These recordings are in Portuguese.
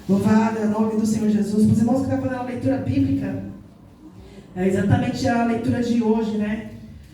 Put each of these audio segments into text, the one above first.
Louvado é o nome do Senhor Jesus. Os irmãos que estão fazendo a leitura bíblica, é exatamente a leitura de hoje, né?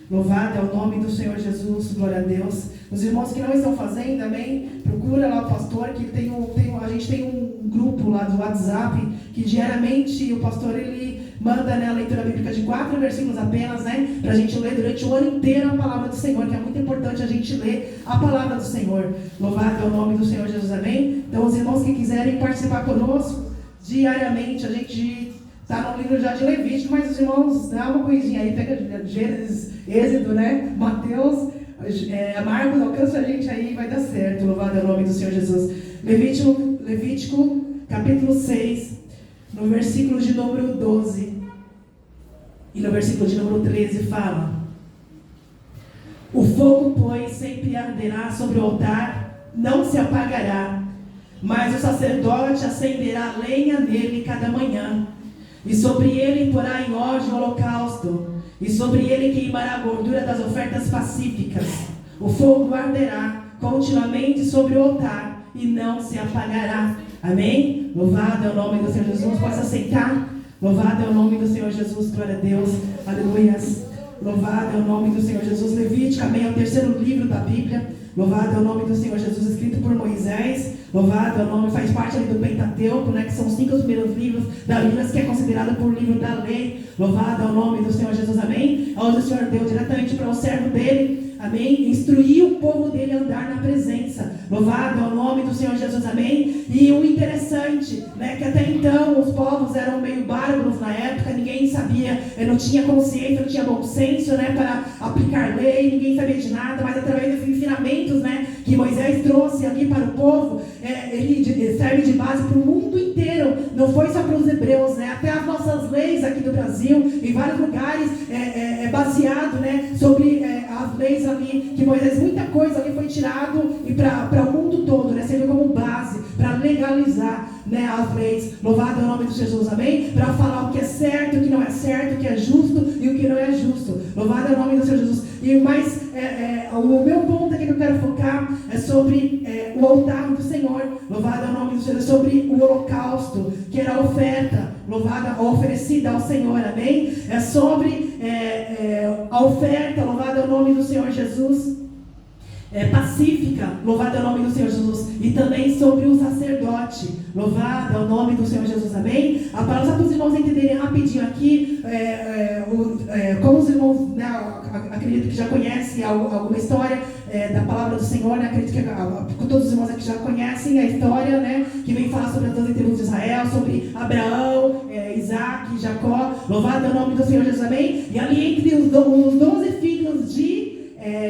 Louvado é o nome do Senhor Jesus, glória a Deus. Os irmãos que não estão fazendo, amém? Procura lá o pastor, que a gente tem um grupo lá do WhatsApp, que diariamente o pastor, ele manda, né, a leitura bíblica de 4 versículos apenas, né? Para a gente ler durante o ano inteiro a palavra do Senhor, que é muito importante a gente ler a palavra do Senhor. Louvado é o nome do Senhor Jesus, amém? Então os irmãos que quiserem participar conosco, diariamente, a gente está no livro já de Levítico, mas os irmãos, dá uma coisinha aí, pega Gênesis, Êxodo, né? Mateus, Marcos, alcança a gente aí, vai dar certo. Louvado é o nome do Senhor Jesus. Levítico, capítulo 6, no versículo de número 12 e no versículo de número 13 fala: o fogo, pois, sempre arderá sobre o altar, não se apagará, mas o sacerdote acenderá lenha nele cada manhã, e sobre ele porá em ordem o holocausto, e sobre ele queimará a gordura das ofertas pacíficas. O fogo arderá continuamente sobre o altar e não se apagará. Amém? Louvado é o nome do Senhor Jesus. Posso aceitar? Louvado é o nome do Senhor Jesus. Glória a Deus. Aleluias. Louvado é o nome do Senhor Jesus. Levítico, amém, é o terceiro livro da Bíblia. Louvado é o nome do Senhor Jesus, escrito por Moisés. Louvado é o nome, faz parte ali do Pentateuco, né, que são os 5 primeiros livros da Bíblia, que é considerado por livro da lei. Louvado é o nome do Senhor Jesus, amém? Onde o Senhor deu diretamente para o servo dele, amém? Instruir o povo dele a andar na presença. Louvado é o nome do Senhor Jesus, amém? E o interessante, né, que até então os povos eram meio bárbaros na época, ninguém sabia, não tinha consciência, não tinha bom senso, né, para aplicar lei, ninguém sabia de nada, mas através desses ensinamentos, né, que Moisés trouxe aqui para o povo, ele serve de base para o mundo inteiro, não foi só para os hebreus, né, até as nossas leis aqui do Brasil, em vários lugares, é baseado, né, sobre as leis ali, que Moisés, muita coisa ali foi tirado e para o mundo todo, né, serviu como base para legalizar, né, as leis. Louvado é o nome de Jesus, amém? Para falar o que é certo, o que não é certo, o que é justo e o que não é justo. Louvado é o nome do Senhor Jesus. E mais, o meu ponto aqui que eu quero focar é sobre o altar do Senhor. Louvado é o nome do Senhor, sobre o holocausto, que era a oferta, louvada, oferecida ao Senhor, amém? É sobre a oferta, louvado é o nome do Senhor Jesus, pacífica, louvado é o nome do Senhor Jesus, e também sobre o sacerdote, louvado é o nome do Senhor Jesus, amém? A palavra, só para os irmãos entenderem rapidinho aqui, como os irmãos, né, acredito que já conhecem alguma história da palavra do Senhor, né? Acredito que todos os irmãos aqui já conhecem a história, né, que vem falar sobre as 12 tribos de Israel, sobre Abraão, Isaac, Jacó, louvado é o nome do Senhor Jesus, amém? E ali entre os 12 filhos de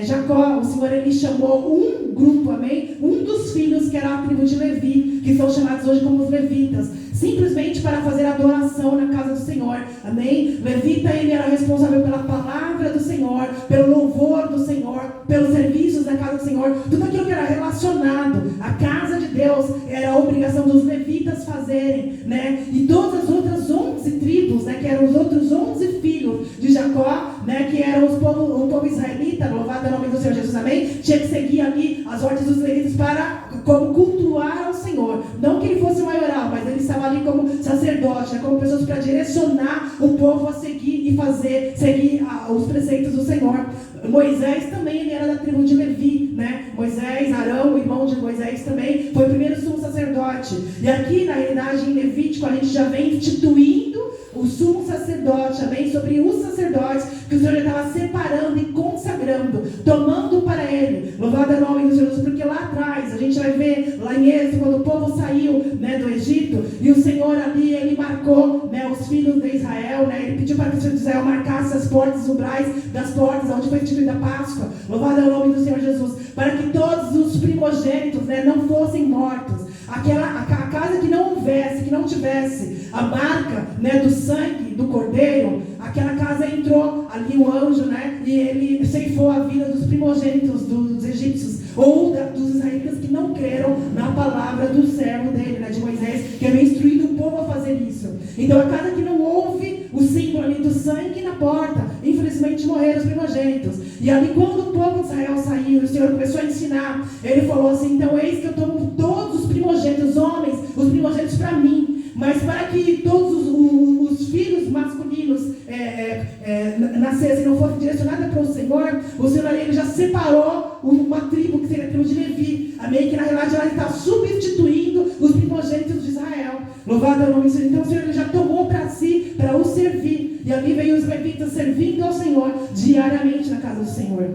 Jacó, o Senhor, ele chamou um grupo, amém? Um dos filhos que era a tribo de Levi, que são chamados hoje como os levitas, simplesmente para fazer adoração na casa do Senhor, amém? Levita, ele era responsável pela palavra do Senhor, pelo louvor do Senhor, pelos serviços da casa do Senhor, tudo aquilo que era relacionado à casa de Deus, era a obrigação dos levitas fazerem, né? E todas as outras 11 tribos, né, que eram os outros 11 filhos de Jacó, né, que eram o povo israelita, louvado é o nome do Senhor Jesus, amém? Tinha que seguir ali as ordens dos levitas para como cultuar ao Senhor, não que ele fosse maioral, mas ele estava ali como sacerdote, né, como pessoas para direcionar o povo a seguir e seguir os preceitos do Senhor. Moisés também, ele era da tribo de Levi, né? Moisés, Arão, o irmão de Moisés também, foi o primeiro sumo sacerdote. E aqui, na realidade, em Levítico, a gente já vem instituindo o sumo sacerdote, amém? Sobre os sacerdotes que o Senhor já estava separando e consagrando, tomando para ele. Louvado é o nome do Senhor, porque lá atrás, a gente vai ver lá em Êxodo, quando o povo saiu, né, do Egito, e o Senhor ali, ele marcou, né, os filhos de Israel, né? Ele pediu para que os filhos de Israel marcassem as portas, os umbrais das portas, onde foi instituída a Páscoa. Louvado é o nome do Senhor Jesus, para que todos os primogênitos, né, não fossem mortos. A casa que não houvesse, que não tivesse a marca, né, do sangue do cordeiro, aquela casa entrou ali o anjo, né, e ele ceifou a vida dos primogênitos dos egípcios, ou dos israelitas que não creram na palavra do servo dele, né, de Moisés, que havia instruído o povo a fazer isso. Então a casa que não houve o símbolo ali do sangue na porta, infelizmente morreram os primogênitos. E ali quando o povo de Israel saiu, o Senhor começou a ensinar, ele falou assim: então eis que eu tomo todos os primogênitos, homens, os primogênitos para mim, mas para que todos os filhos masculinos nascessem, não fossem direcionados para o Senhor ele já separou uma tribo, que seria a tribo de Levi, amém? Que na realidade ela está substituindo os primogênitos de Israel. Louvado é o nome do Senhor. Então o Senhor ele já tomou para si, para o servir, e ali veio os levitas servindo ao Senhor diariamente na casa do Senhor.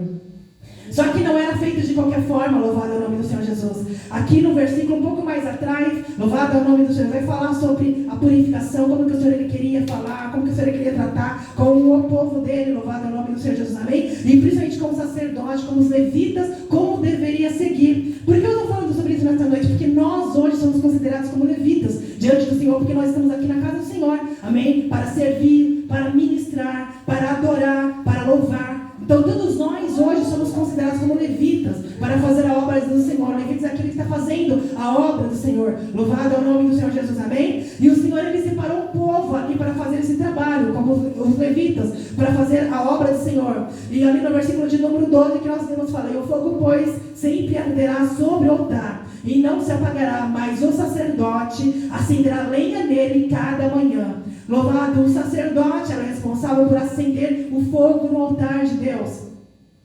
Só que não era feito de qualquer forma, louvado é o nome do Senhor Jesus. Aqui no versículo um pouco mais atrás, louvado é o nome do Senhor, vai falar sobre a purificação, como que o Senhor ele queria falar, como que o Senhor ele queria tratar com o povo dele, louvado é o nome do Senhor Jesus, amém? E principalmente como sacerdote, como os levitas, como deveria seguir. Por que eu estou falando sobre isso nesta noite? Porque nós hoje somos considerados como levitas diante do Senhor, porque nós estamos aqui na casa do Senhor, amém? Para servir, para ministrar, para adorar, para louvar. Então todos nós hoje somos considerados como levitas para fazer a obra do Senhor. Levitas é aquele que está fazendo a obra do Senhor. Louvado é o nome do Senhor Jesus, amém? E o Senhor ele separou um povo ali para fazer esse trabalho, como os levitas, para fazer a obra do Senhor. E ali no versículo de número 12 que nós temos fala: e o fogo, pois, sempre arderá sobre o altar, e não se apagará, mas o sacerdote acenderá lenha nele cada manhã. Louvado, o sacerdote era responsável por acender o fogo no altar de Deus.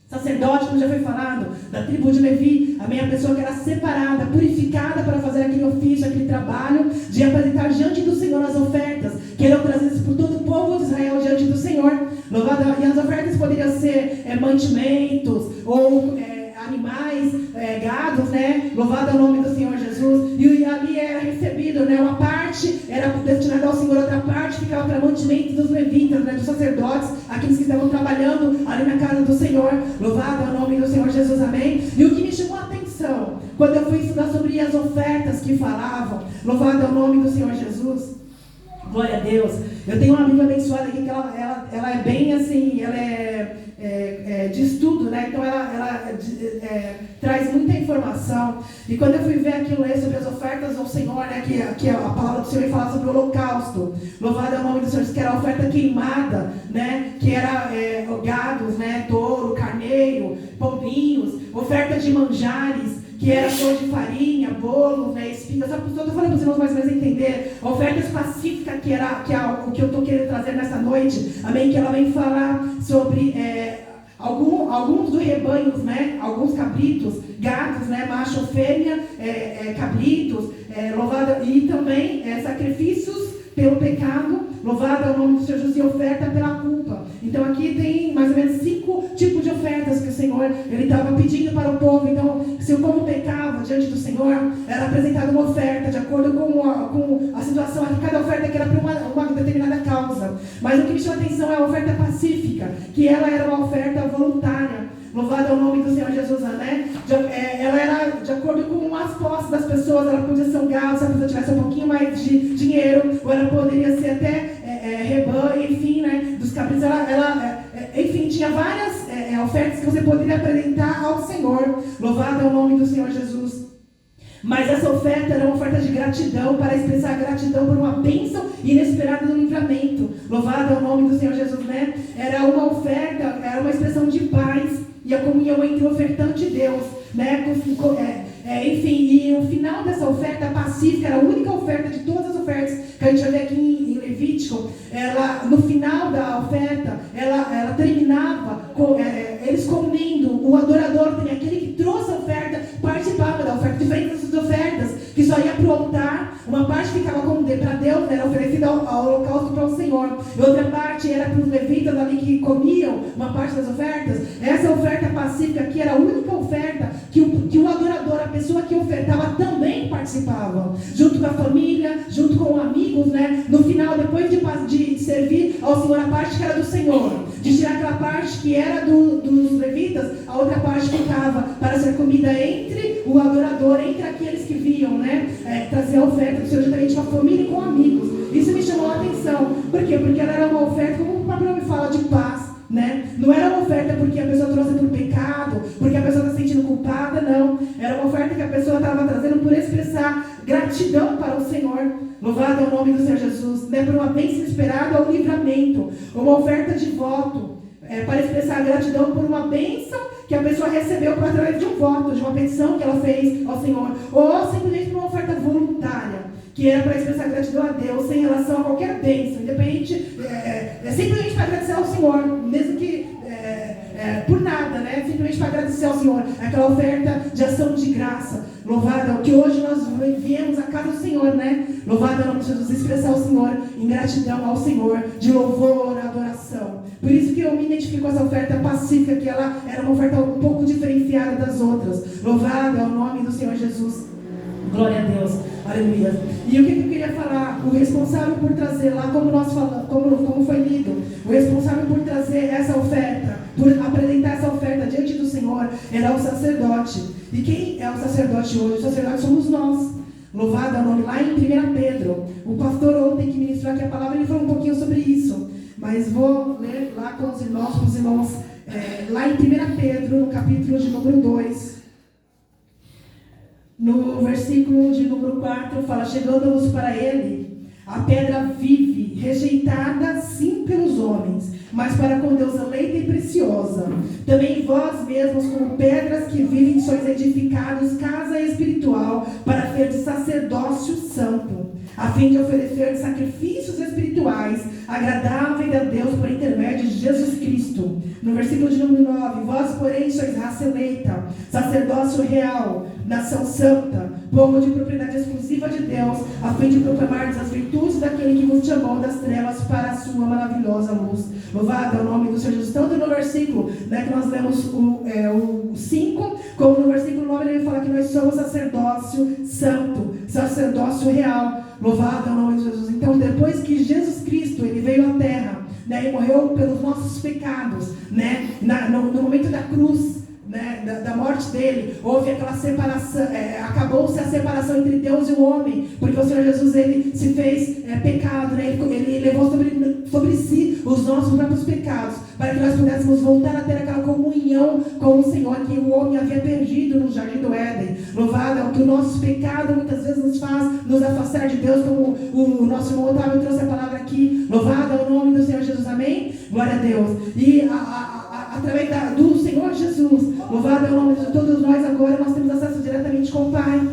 Sacerdote, como já foi falado, da tribo de Levi, amém? A pessoa que era separada, purificada para fazer aquele ofício, aquele trabalho de apresentar diante do Senhor as ofertas que eram trazidas por todo o povo de Israel diante do Senhor. Louvado, e as ofertas poderiam ser mantimentos ou animais, gados, né? Louvado é o nome do Senhor Jesus. E ali era recebido, né? Uma parte era destinada ao Senhor, outra parte ficava para mantimento dos levitas, né? Dos sacerdotes, aqueles que estavam trabalhando ali na casa do Senhor. Louvado é o nome do Senhor Jesus, amém? E o que me chamou a atenção, quando eu fui estudar sobre as ofertas que falavam, louvado é o nome do Senhor Jesus. Glória a Deus. Eu tenho uma Bíblia abençoada aqui que ela é bem assim, ela é de estudo, né? Então ela traz muita informação. E quando eu fui ver aqui, ler sobre as ofertas ao Senhor, né? Que a palavra do Senhor fala sobre o holocausto. Louvado é o nome do Senhor, que era a oferta queimada, né? Que era gados, né? Touro, carneiro, pombinhos, oferta de manjares, que era flor de farinha, bolos, né, espigas. Só estou falando para os irmãos mais ou menos entender. Ofertas pacíficas, que é o que eu estou querendo trazer nessa noite. Amém? Que ela vem falar sobre alguns dos rebanhos, né? Alguns cabritos, gatos, né? Macho ou fêmea, cabritos, louvado, e também sacrifícios pelo pecado, louvado é o nome do Senhor Jesus, e oferta pela culpa. Então aqui tem mais ou menos 5 tipos de ofertas que o Senhor ele estava pedindo para o povo. Então, se o povo pecava diante do Senhor, era apresentada uma oferta de acordo com a situação. Cada oferta que era para uma determinada causa. Mas o que me chama a atenção é a oferta pacífica, que ela era uma oferta voluntária. Louvado é o nome do Senhor Jesus, né? Ela era de acordo com as posses das pessoas. Ela podia ser um gado, se a pessoa tivesse um pouquinho mais de dinheiro, ou ela poderia ser até rebanho, enfim, né? Dos cabritos. Enfim, tinha várias ofertas que você poderia apresentar ao Senhor. Louvado é o nome do Senhor Jesus. Mas essa oferta era uma oferta de gratidão, para expressar gratidão por uma bênção inesperada do livramento. Louvado é o nome do Senhor Jesus, né? Era uma oferta, era uma expressão de paz e a comunhão entre o ofertante e Deus, né? Enfim, e o final dessa oferta pacífica era a única oferta de todas as ofertas que a gente vai ver aqui em Levítico. No final da oferta, ela terminava com eles comendo. O adorador, tem aquele que trouxe a oferta, participava da oferta, diferente das ofertas que só ia para o altar. Uma parte ficava para Deus, era oferecida ao holocausto para o Senhor, e outra parte era para os levitas ali que comiam uma parte das ofertas. Essa oferta pacífica aqui era a única oferta que o adorador, a pessoa que ofertava, também participava, junto com a família, junto com amigos, né? No final, depois de servir ao Senhor a parte que era do Senhor, de tirar aquela parte que era dos levitas, a outra parte ficava para ser comida entre o adorador, entre aqueles que viam, né? Trazer a oferta do Senhor juntamente com a família e com amigos. Isso me chamou a atenção. Por quê? Porque ela era uma oferta, como o próprio nome fala, de paz, né? Não era uma oferta porque a pessoa trouxe por pecado, porque a pessoa está se sentindo culpada, não. Era uma oferta que a pessoa estava trazendo por expressar gratidão para o Senhor. Louvado é o nome do Senhor Jesus, né? Por uma bênção esperada ao livramento. Uma oferta de voto, para expressar gratidão por uma bênção que a pessoa recebeu através de um voto, de uma petição que ela fez ao Senhor. Ou simplesmente por uma oferta voluntária, que era para expressar gratidão a Deus em relação a qualquer bênção, independente, simplesmente para agradecer ao Senhor, mesmo que por nada, né? Simplesmente para agradecer ao Senhor, aquela oferta de ação de graça. Louvado é o que hoje nós viemos à casa do Senhor, né? Louvado é o nome de Jesus, expressar ao Senhor em gratidão ao Senhor, de louvor, adoração. Por isso que eu me identifico com essa oferta pacífica, que ela era uma oferta um pouco diferenciada das outras. Louvado é o nome do Senhor Jesus. Glória a Deus, aleluia. E o que eu queria falar? O responsável por trazer lá, como nós falamos, como foi lido, o responsável por trazer essa oferta, por apresentar essa oferta diante do Senhor, era o sacerdote. E quem é o sacerdote hoje? O sacerdote somos nós. Louvado é o nome lá em 1 Pedro. O pastor ontem que ministrou aqui a palavra, ele falou um pouquinho sobre isso. Mas vou ler lá com os irmãos, lá em 1 Pedro, no capítulo de número 2. No versículo de número 4, fala: chegando-vos para ele, a pedra vive, rejeitada sim pelos homens, mas para com Deus eleita e preciosa. Também vós mesmos, como pedras que vivem, sois edificados casa espiritual, para ser de sacerdócio santo, a fim de oferecer sacrifícios espirituais agradáveis a Deus por intermédio de Jesus Cristo. No versículo de número 9, vós, porém, sois raça eleita, sacerdócio real, nação santa, povo de propriedade exclusiva de Deus, a fim de proclamar as virtudes daquele que vos chamou das trevas para a sua maravilhosa luz. Louvado é o nome do Senhor Jesus. Tanto no versículo, que nós lemos o 5, como no versículo 9, ele fala que nós somos sacerdócio santo, sacerdócio real. Louvado é o nome de Jesus. Então, depois que Jesus Cristo ele veio à terra, e morreu pelos nossos pecados, no momento da cruz, da morte dele, houve aquela separação, acabou-se a separação entre Deus e o homem, porque o Senhor Jesus ele se fez pecado, ele levou sobre si os nossos próprios pecados, para que nós pudéssemos voltar a ter aquela comunhão com o Senhor que o homem havia perdido no jardim do Éden. Louvado é o que o nosso pecado muitas vezes nos faz nos afastar de Deus, como o nosso irmão Otávio trouxe a palavra aqui. Louvado é o nome do Senhor Jesus, amém? Glória a Deus. E através do Senhor Jesus, louvado é o nome de todos nós, agora nós temos acesso diretamente com o Pai.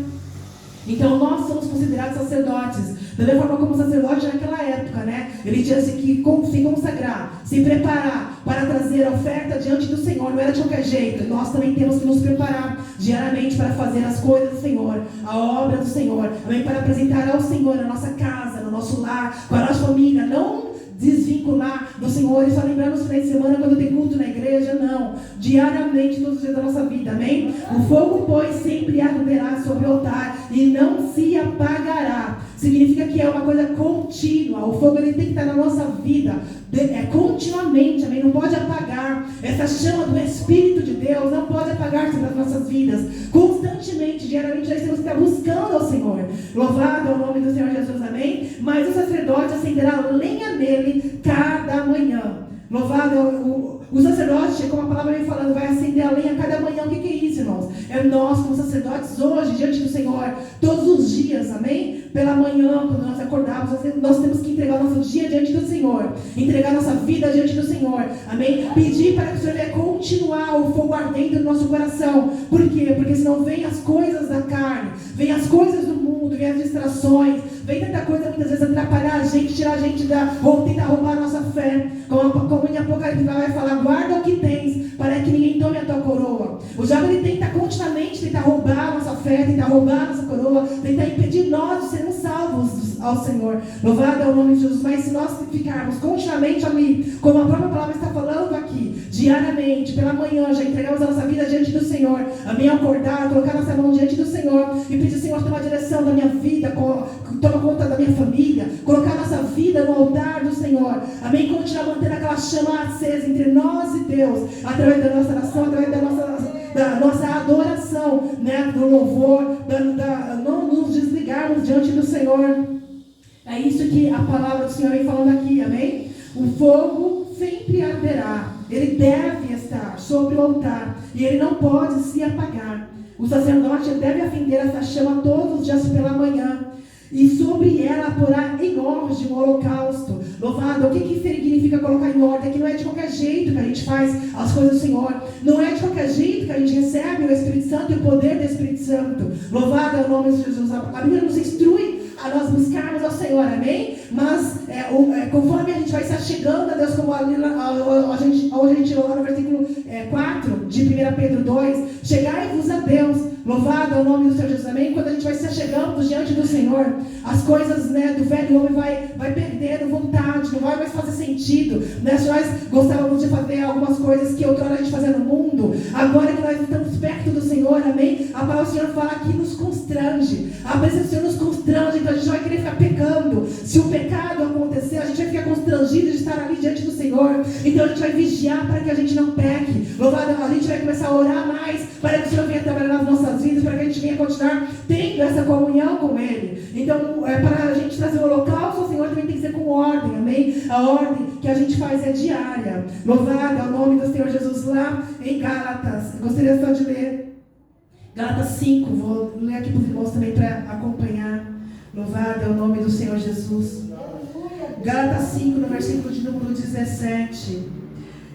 Então nós somos considerados sacerdotes, da mesma forma como sacerdote naquela época, ele tinha que se consagrar, se preparar para trazer a oferta diante do Senhor, não era de qualquer jeito. Nós também temos que nos preparar diariamente para fazer as coisas do Senhor, a obra do Senhor, também para apresentar ao Senhor a nossa casa, no nosso lar, com a nossa família, não desvincular do Senhor e só lembrar nos finais de semana quando tem culto na igreja, não, diariamente, todos os dias da nossa vida, amém? O fogo, pois, sempre arderá sobre o altar e não se apagará. Significa que é uma coisa contínua. O fogo ele tem que estar na nossa vida continuamente, amém? Não pode apagar. Essa chama do Espírito de Deus não pode apagar-se das nossas vidas. Constantemente, diariamente, nós temos que estar buscando ao Senhor. Louvado é o nome do Senhor Jesus, amém? Mas o sacerdote acenderá lenha nele cada manhã. Louvado o sacerdote, como a palavra vem falando, vai acender a lenha cada manhã. O que é isso, irmãos? É nós, como sacerdotes, hoje, diante do Senhor, todos os dias, amém? Pela manhã, quando nós acordarmos, nós temos que entregar o nosso dia diante do Senhor, entregar nossa vida diante do Senhor, amém? Pedir para que o Senhor venha continuar o fogo ardendo no nosso coração. Por quê? Porque senão vem as coisas da carne, vem as coisas do mundo, vem as distrações, vem tanta coisa muitas vezes atrapalhar a gente, tirar a gente ou tentar roubar a nossa fé. Como em Apocalipse vai falar, guarda o que tens, para que ninguém tome a tua coroa. O diabo ele tenta continuamente tentar roubar a nossa fé, tentar roubar a nossa coroa, tentar impedir nós de sermos salvos ao Senhor. Louvado é o nome de Jesus. Mas se nós ficarmos continuamente ali, como a própria palavra está falando aqui, diariamente, pela manhã, já entregamos a nossa vida diante do Senhor, amém? Acordar, colocar nossa mão diante do Senhor e pedir, Senhor, toma a direção da minha vida, toma conta da minha família, colocar nossa vida no altar do Senhor, amém? Continuar mantendo aquela chama acesa entre nós e Deus, através da nossa oração, através da nossa adoração, do louvor, não nos desligarmos diante do Senhor. É isso que a palavra do Senhor vem falando aqui, amém? O fogo sempre arderá, ele deve estar sobre o altar e ele não pode se apagar. O sacerdote deve acender essa chama todos os dias pela manhã, e sobre ela porá em ordem o holocausto. Louvado, o que significa colocar em ordem? Que não é de qualquer jeito que a gente faz as coisas do Senhor, não é de qualquer jeito que a gente recebe o Espírito Santo e o poder do Espírito Santo. Louvado é o nome de Jesus. A Bíblia nos instrui a nós buscarmos ao Senhor, amém? Mas conforme a gente vai se achegando a Deus, como ali, hoje a gente leu lá no versículo 4 de 1 Pedro 2, chegai-vos a Deus, louvado é o nome do Senhor Jesus, amém? Quando a gente vai se achegando diante do Senhor, as coisas, né, do velho homem vai perdendo vontade, não vai mais fazer sentido, né? Se nós gostávamos de fazer algumas coisas que outrora a gente fazia no mundo, agora que nós estamos perto do Senhor, amém? A palavra do Senhor fala que nos constrange, a presença do Senhor nos constrange, então a gente não vai querer ficar pecando. Se o pecado acontecer, a gente vai ficar constrangido de estar ali diante do Senhor, então a gente vai vigiar para que a gente não peque, louvado, a gente vai começar a orar mais, para que o Senhor venha trabalhar nas nossas vidas, para que a gente venha continuar tendo essa comunhão com Ele. Então, para a gente trazer o holocausto ao Senhor também tem que ser com ordem, amém? A ordem que a gente faz é diária. Louvado é o nome do Senhor Jesus. Lá em Gálatas, eu gostaria só de ler Gálatas 5, vou ler aqui para os irmãos também para acompanhar. Louvado é o nome do Senhor Jesus. Gálatas 5, no versículo de número 17.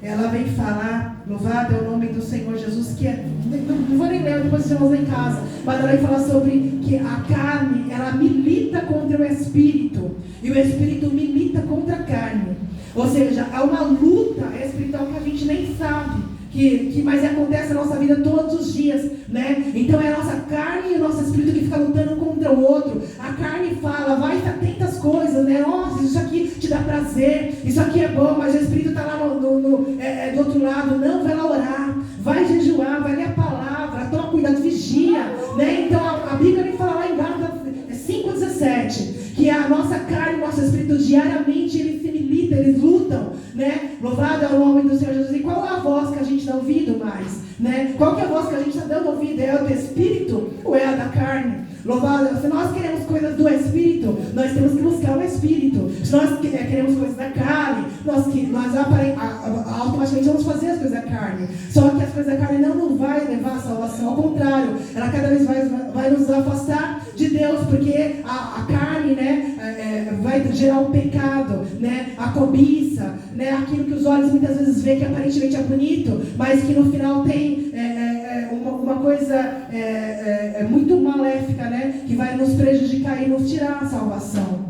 Ela vem falar, louvado é o nome do Senhor Jesus, que não vou nem ler, depois vocês vão lá em casa, mas ela vai falar sobre que a carne, ela milita contra o Espírito, e o Espírito milita contra a carne. Ou seja, é uma luta espiritual que a gente nem sabe, mas acontece na nossa vida todos os dias, né? Então é a nossa carne e o nosso espírito que fica lutando contra o outro. A carne fala, vai estar atenta às coisas, né? Nossa, isso aqui te dá prazer, isso aqui é bom, mas o espírito está lá do outro lado. Não, vai lá orar, vai jejuar, vai ler a palavra, toma cuidado, vigia, né? Então a Bíblia me fala lá em Gálatas 5,17, que a nossa carne e o nosso espírito diariamente eles se militam, eles lutam, né? Louvado é o nome do Senhor Jesus. E qual é a voz que a gente está ouvindo mais, né? Qual que é a voz que a gente está dando ouvido? É a do Espírito ou é a da carne? Louvado, se nós queremos coisas do Espírito, nós temos que buscar o Espírito. Se nós queremos coisas da carne, nós automaticamente vamos fazer as coisas da carne. Só que as coisas da carne não vai levar à salvação, ao contrário, ela cada vez vai nos afastar de Deus, porque a carne, né, vai gerar um pecado, né, a cobiça, né, aquilo que os olhos muitas vezes veem que aparentemente é bonito, mas que no final tem uma coisa muito maléfica, né, que vai nos prejudicar e nos tirar a salvação.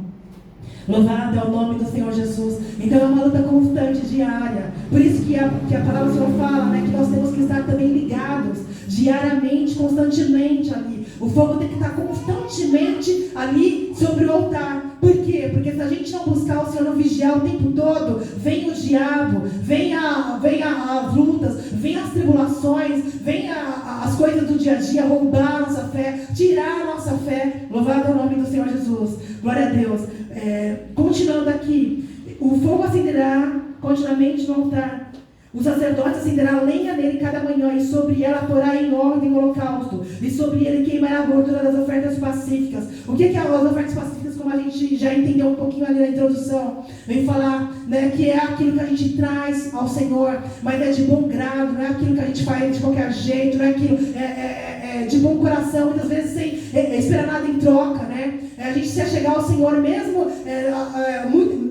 Louvado é o nome do Senhor Jesus. Então é uma luta constante, diária. Por isso que a palavra do Senhor fala, né, que nós temos que estar também ligados diariamente, constantemente ali. O fogo tem que estar constantemente ali sobre o altar. Por quê? Porque se a gente não buscar o Senhor, não vigiar o tempo todo, vem o diabo, vem as lutas, vem as tribulações, vem as coisas do dia a dia roubar a nossa fé, tirar a nossa fé. Louvado é o nome do Senhor Jesus. Glória a Deus. Continuando aqui, o fogo acenderá continuamente no altar. O sacerdote acenderá lenha nele cada manhã, e sobre ela porá em ordem o holocausto, e sobre ele queimará a gordura das ofertas pacíficas. O que é as ofertas pacíficas, como a gente já entendeu um pouquinho ali na introdução? Vem falar, né, que é aquilo que a gente traz ao Senhor, mas é de bom grado, não é aquilo que a gente faz de qualquer jeito, não é aquilo de bom coração, muitas vezes sem esperar nada em troca, né? A gente se achegar ao Senhor mesmo,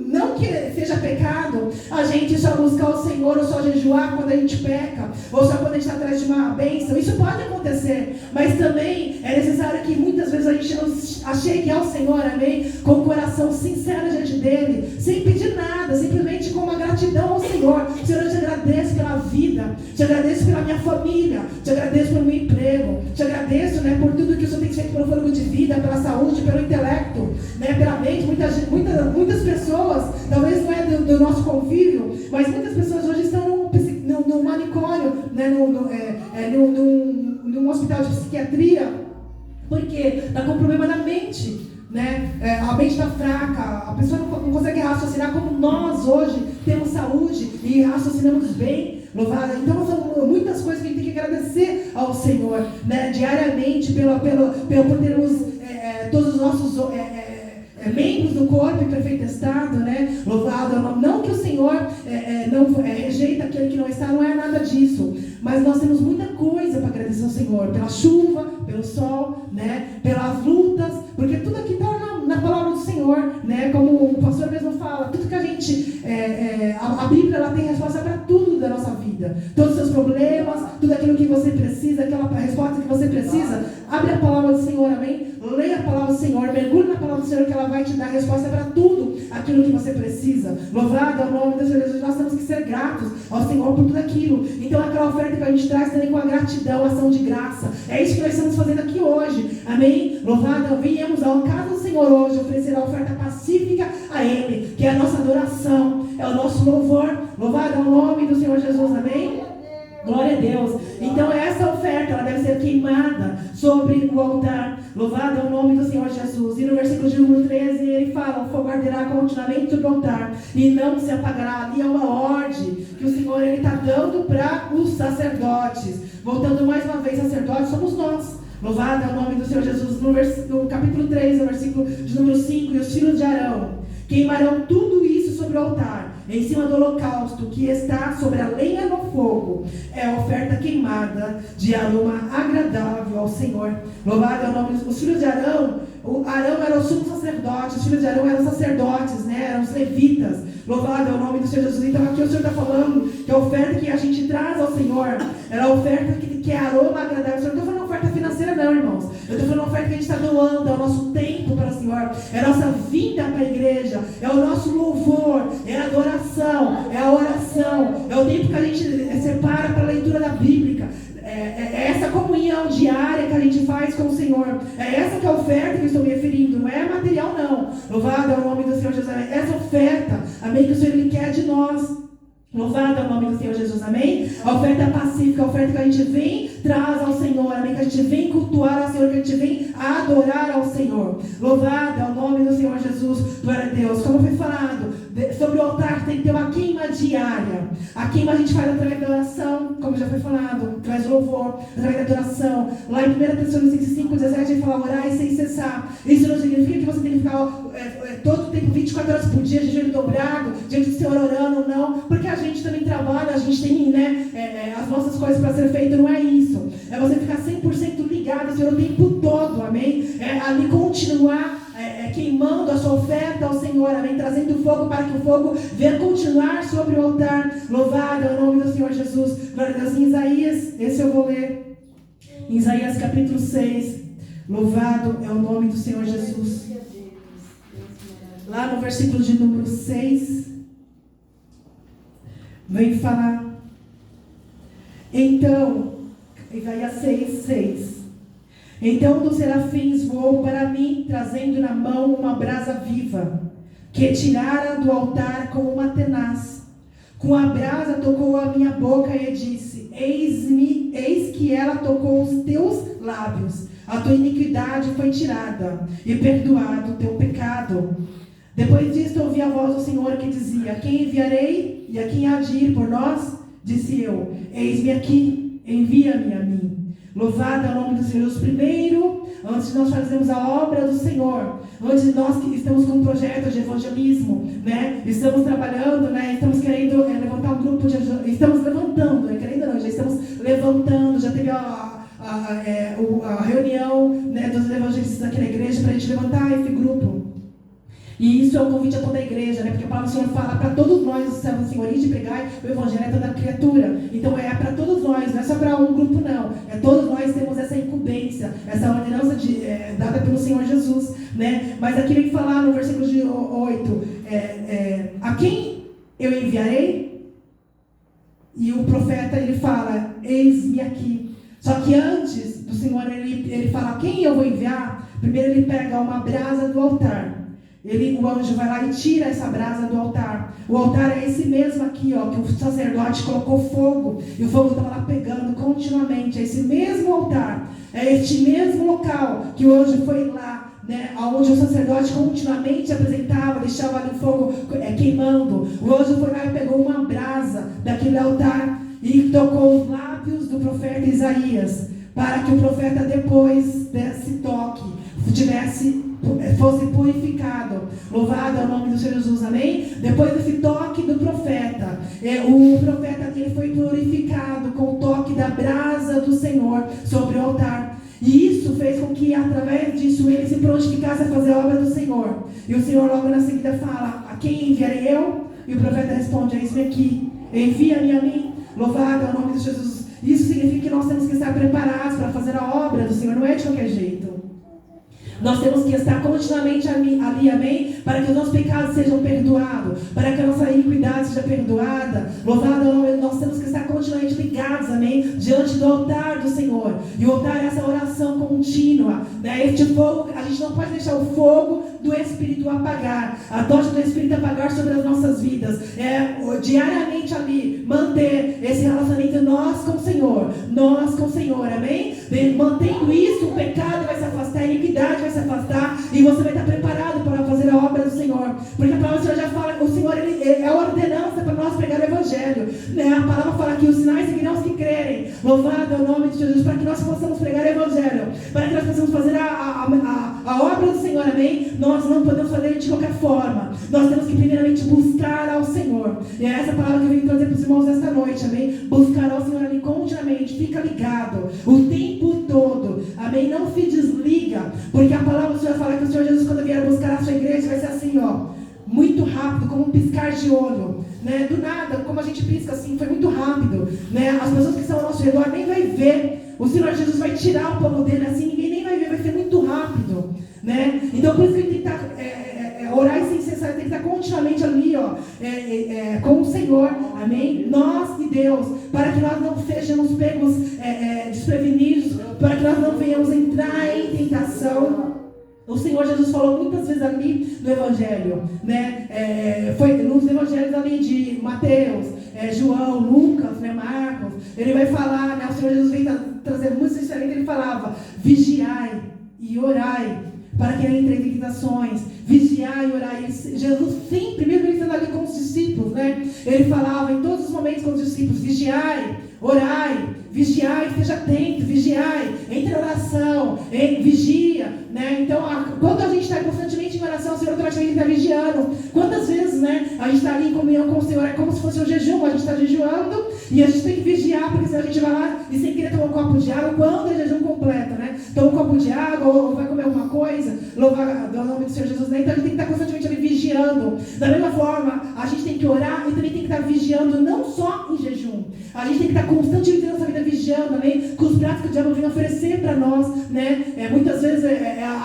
não que seja pecado a gente só buscar o Senhor ou só jejuar quando a gente peca, ou só quando a gente está atrás de uma bênção. Isso pode acontecer, mas também é necessário que muitas vezes a gente nos achegue ao Senhor, amém? Com o coração sincero diante dele, sem pedir nada, simplesmente com uma gratidão ao Senhor. Senhor, eu te agradeço pela vida, te agradeço pela minha família, te agradeço pelo meu emprego, te agradeço, né, por tudo que o Senhor tem feito pelo fôlego de vida, pela saúde, pelo intelecto, né, pela mente. Muitas pessoas, talvez não é do nosso convívio, mas muitas pessoas hoje estão no manicômio, né, num hospital de psiquiatria, porque está com problema na mente, né? A mente está fraca, a pessoa não consegue raciocinar como nós hoje temos saúde e raciocinamos bem. Louvado. Então são muitas coisas que a gente tem que agradecer ao Senhor, né, diariamente por termos todos os nossos membros do corpo em perfeito estado, né? Louvado. Não que o Senhor não rejeita aquele que não está, não é nada disso, mas nós temos muita coisa para agradecer ao Senhor, pela chuva, pelo sol, né, pelas lutas, porque tudo aqui está na palavra do Senhor, né? Como o pastor mesmo fala, tudo que a gente a Bíblia, ela tem resposta para tudo da nossa vida, todos os seus problemas, tudo aquilo que você precisa, aquela resposta que você precisa. Abre a palavra do Senhor, amém? Leia a palavra do Senhor, mergulhe na na palavra do Senhor que ela vai te dar resposta para tudo aquilo que você precisa. Louvado é o nome do Senhor Jesus. Nós temos que ser gratos ao Senhor por tudo aquilo. Então aquela oferta que a gente traz também com a gratidão, a ação de graça. É isso que nós estamos fazendo aqui hoje. Amém? Louvado, viemos ao casa do Senhor hoje oferecer a oferta pacífica a Ele, que é a nossa adoração, é o nosso louvor. Louvado é o nome do Senhor Jesus. Amém? Glória a Deus. Então essa oferta, ela deve ser queimada sobre o altar. Louvado é o nome do Senhor Jesus. E no versículo de número 13, ele fala: o fogo arderá continuamente sobre o altar e não se apagará. Ali é uma ordem que o Senhor está dando para os sacerdotes. Voltando mais uma vez, sacerdotes somos nós. Louvado é o nome do Senhor Jesus. No capítulo 3, no versículo de número 5, e os filhos de Arão queimarão tudo isso sobre o altar, em cima do holocausto que está sobre a lenha no fogo. É a oferta queimada de aroma agradável ao Senhor. Louvado é o nome dos filhos de Arão. O Arão era o sumo sacerdote, os filhos de Arão eram sacerdotes, né? Eram os levitas. Louvado é o nome do Senhor Jesus. Então aqui o Senhor está falando que a oferta que a gente traz ao Senhor era a oferta que é aroma agradável. Eu não estou falando oferta financeira não, irmãos. Eu estou falando oferta que a gente está doando, é o nosso tempo para o Senhor, é a nossa vinda para a igreja, é o nosso louvor, é a adoração, é a oração, é o tempo que a gente separa para a leitura da Bíblia. É essa comunhão diária que a gente faz com o Senhor. É essa que é a oferta que eu estou me referindo. Não é material não. Louvado é o nome do Senhor Jesus. Essa oferta, amém, que o Senhor Ele quer de nós. Louvado é o nome do Senhor Jesus, amém? A oferta pacífica, a oferta que a gente vem, traz ao Senhor, amém? Que a gente vem cultuar ao Senhor, que a gente vem adorar ao Senhor. Louvado é o nome do Senhor Jesus, glória a Deus. Como foi falado, sobre o altar tem que ter uma queima diária. A queima a gente faz através da oração, como já foi falado, através do louvor, através da adoração. Lá em 1 Tessalonicenses 5:17 a gente fala orar sem cessar. Isso não significa que você tem que ficar todo o tempo, 24 horas por dia, de joelho dobrado, diante do Senhor orando, não. Porque a gente também trabalha, a gente tem, né, as nossas coisas para ser feito, não é isso. É você ficar 100% ligado ao Senhor o tempo todo, amém? É ali continuar queimando a sua oferta ao Senhor, amém? Trazendo fogo para que o fogo venha continuar sobre o altar. Louvado é o nome do Senhor Jesus. Glória a Deus. Em Isaías, esse eu vou ler. Em Isaías capítulo 6. Louvado é o nome do Senhor Jesus. Lá no versículo de número 6, vem falar. Então, Isaías 6. Então dos serafins voou para mim, trazendo na mão uma brasa viva, que tirara do altar com uma tenaz. Com a brasa tocou a minha boca e disse: eis que ela tocou os teus lábios. A tua iniquidade foi tirada, e perdoado o teu pecado. Depois disto ouvi a voz do Senhor que dizia: quem enviarei e a quem há de ir por nós? Disse eu: eis-me aqui, envia-me a mim. Louvado é o nome do Senhor. Primeiro, antes de nós fazermos a obra do Senhor, antes de nós que estamos com um projeto de evangelismo, né? Estamos trabalhando, né? Estamos querendo levantar um grupo de... Estamos levantando, querendo não, já estamos levantando, já teve a reunião, né, dos evangelistas aqui na igreja para a gente levantar esse grupo. E isso é um convite a toda a igreja, né? Porque a palavra do Senhor fala para todos nós, o servo do Senhor, e de pregar o evangelho é toda criatura. Então é para todos nós, não é só para um grupo não. Todos nós temos essa incumbência, essa ordenança dada pelo Senhor Jesus, né? Mas aqui vem falar no versículo de 8, a quem eu enviarei? E o profeta, ele fala: eis-me aqui. Só que antes do Senhor, ele fala: quem eu vou enviar? Primeiro ele pega uma brasa do altar. O anjo vai lá e tira essa brasa do altar. O altar é esse mesmo aqui, ó, que o sacerdote colocou fogo. E o fogo estava lá pegando continuamente. É esse mesmo altar. É este mesmo local que o anjo foi lá, né, onde o sacerdote continuamente apresentava, deixava ali o fogo queimando. O anjo foi lá e pegou uma brasa daquele altar e tocou os lábios do profeta Isaías, para que o profeta, depois desse toque, fosse purificado. Louvado é o nome do Senhor Jesus, amém? Depois desse toque do profeta, o profeta ele foi purificado com o toque da brasa do Senhor sobre o altar. E isso fez com que, através disso, ele se prontificasse a fazer a obra do Senhor. E o Senhor logo na seguida fala: a quem enviarei eu? E o profeta responde: eis-me aqui, envia-me a mim. Louvado é o nome de Jesus. Isso significa que nós temos que estar preparados para fazer a obra do Senhor, não é de qualquer jeito. Nós temos que estar continuamente ali, amém? Para que os nossos pecados sejam perdoados, para que a nossa iniquidade seja perdoada. Louvado é o nome, nós temos que estar continuamente ligados, amém? Diante do altar do Senhor. E o altar é essa oração contínua, né? Este fogo, a gente não pode deixar o fogo do Espírito apagar, a tocha do Espírito apagar sobre as nossas vidas. Diariamente ali, manter esse relacionamento nós com o Senhor, amém? Mantendo isso, o pecado vai se afastar, a iniquidade vai se afastar, e você vai estar preparado para fazer a obra do Senhor, porque a palavra do Senhor já fala, o Senhor ele é a ordenança para nós pregar o Evangelho, né? A palavra fala que os sinais seguirão os que crerem. Louvado é o nome de Jesus, para que nós possamos pregar o Evangelho, para que nós possamos fazer a obra do Senhor, amém? Nós não podemos fazer de qualquer forma, nós temos que primeiramente buscar ao Senhor, e é essa palavra que eu vim trazer para os irmãos esta noite, amém? Buscar ao Senhor ali continuamente, fica ligado o tempo todo, amém? Não se desliga, porque a palavra do Senhor fala que o Senhor Jesus, quando vier buscar a sua igreja, vai ser assim, ó, muito rápido, como um piscar de olho, né? Do nada, como a gente pisca assim, foi muito rápido, né? As pessoas que estão ao nosso redor nem vai ver, o Senhor Jesus vai tirar o povo dele assim, ninguém nem vai ver, vai ser muito rápido, né? Então por isso que ele tem que estar, orar sem cessar, tem que estar continuamente ali, ó, com o Senhor, amém? Nós e Deus, para que nós não sejamos pegos desprevenidos, para que nós não venhamos entrar em tentação. O Senhor Jesus falou muitas vezes ali no Evangelho, né? Foi nos Evangelhos ali de Mateus, João, Lucas, né, Marcos. Ele vai falar, né? O Senhor Jesus vem trazer muitas diferentes. Ele falava: vigiai e orai, para que não entrem em tentações. Vigiai e orai. Jesus sempre, mesmo ele estando ali com os discípulos, né? Ele falava em todos os momentos com os discípulos: vigiai, orai, vigiai, esteja atento, vigiai, entre em oração, vigia, né? Então, quando a gente está constantemente em oração, o Senhor automaticamente está vigiando. Quantas vezes, né, a gente está ali em comunhão com o Senhor, é como se fosse um jejum, a gente está jejuando e a gente tem que vigiar, porque senão a gente vai lá e sem querer tomar um copo de água, quando é jejum completo, né? Toma um copo de água ou vai comer alguma coisa, louvar o nome do Senhor Jesus, né? Então a gente tem que estar constantemente ali vigiando. Da mesma forma, a gente tem que orar e também tem que estar vigiando, não só em jejum. A gente tem que estar constantemente na nossa vida vigiando, amém? Com os pratos que o diabo vem oferecer para nós, né? Muitas vezes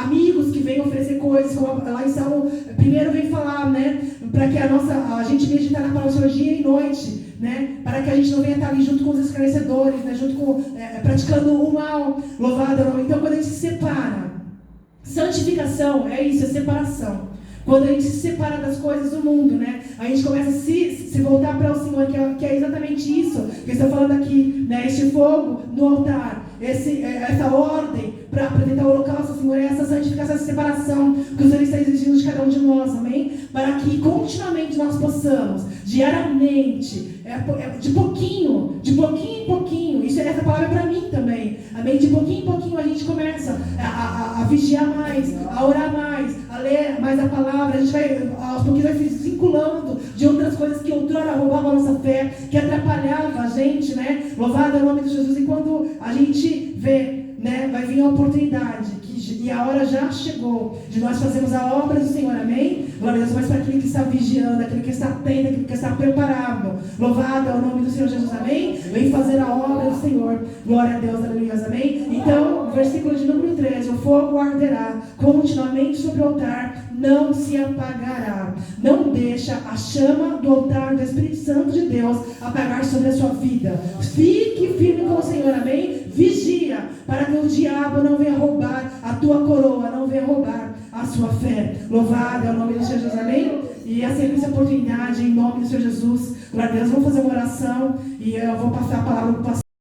amigos que vêm oferecer coisas, como lá em Salmo, primeiro vem falar, né? Para que a gente medita na palavra do Senhor dia e noite, né? Para que a gente não venha estar ali junto com os escarnecedores, né? Junto com, praticando o mal, louvado. Então, quando a gente se separa, santificação é isso, é separação. Quando a gente se separa das coisas do mundo, né? A gente começa a se voltar para o Senhor, que é exatamente isso que eu estou falando aqui, né? Este fogo no altar, essa ordem para apresentar o holocausto ao Senhor, essa santificação, essa separação que o Senhor está exigindo de cada um de nós, amém? Para que continuamente nós possamos, diariamente, de pouquinho em pouquinho, essa palavra é para mim também, amém? De pouquinho em pouquinho a gente começa a vigiar mais, a orar mais, a ler mais a palavra, a gente vai, aos pouquinhos vai se desvinculando de outras coisas que outrora roubavam a nossa fé, que atrapalhava a gente, né? Louvado é o nome de Jesus. E quando a gente vê, né, vai vir a oportunidade, e a hora já chegou, de nós fazermos a obra do Senhor, amém? Glória a Deus, mas para aquele que está vigiando, aquele que está atento, aquele que está preparado, louvado é o nome do Senhor Jesus, amém? Vem fazer a obra do Senhor, glória a Deus, aleluia, amém? Então, versículo de número 13, o fogo arderá continuamente sobre o altar, não se apagará. Não deixa a chama do altar do Espírito Santo de Deus apagar sobre a sua vida. Fique firme com o Senhor, amém? Vigia, para que o diabo não venha roubar a tua coroa, não venha roubar a sua fé. Louvado é o nome de Jesus, amém? E essa é essa oportunidade, em nome do Senhor Jesus. Glória a Deus, vamos fazer uma oração e eu vou passar a palavra para o pastor.